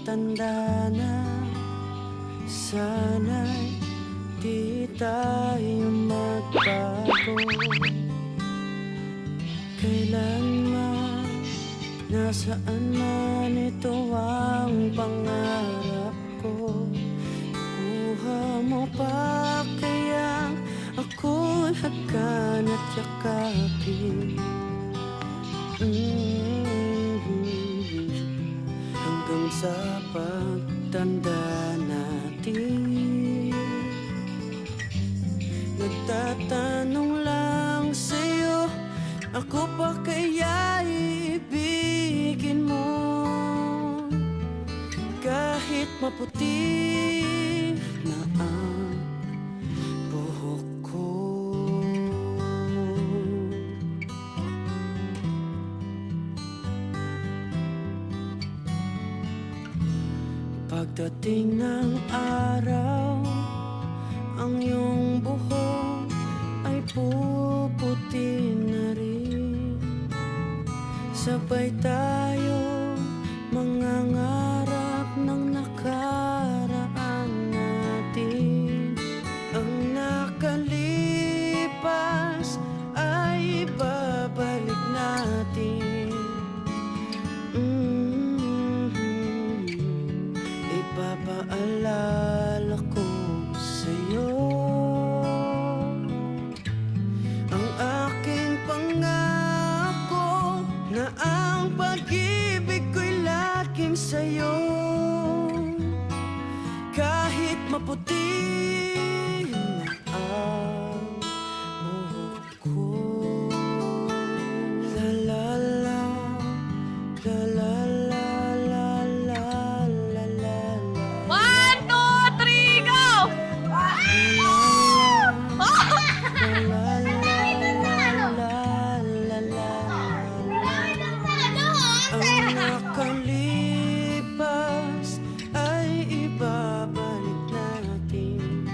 tanda na, sana'y di tayo magbago. Kailanman, nasaan man ito ang pangarap ko. Kuha mo pa kaya ako'y hagkan at yakapin. Hanggang sa pagtanda natin, nagtatanong lang sa'yo, ako pa kaya ibigin mo? Kahit maputi na ang buhok ko. Pagdating ng araw, ang iyong buhok ay puputi na rin. Sabay tayo mangangarap ng nakaraan natin. Ang nakalipas ay babalik natin. Ipapaalala ko sa'yo ang aking pangako na ang pag-ibig ko'y laging sa'yo. Kahit maputi na ang buhok ko. La la la, la la la, la la la la. 1, 2, 3, go! Ang nakalipas ay ibabalik natin.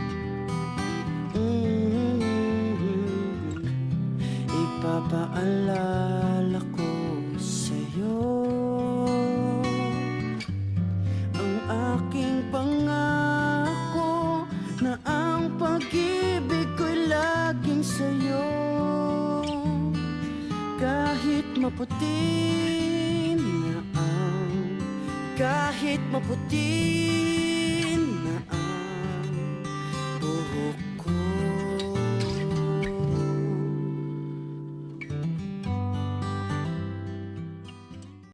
Ipapaalala ko sa'yo ang aking pangako na ang pag-ibig ko'y laging sa'yo. Kahit maputi na ang, kahit maputi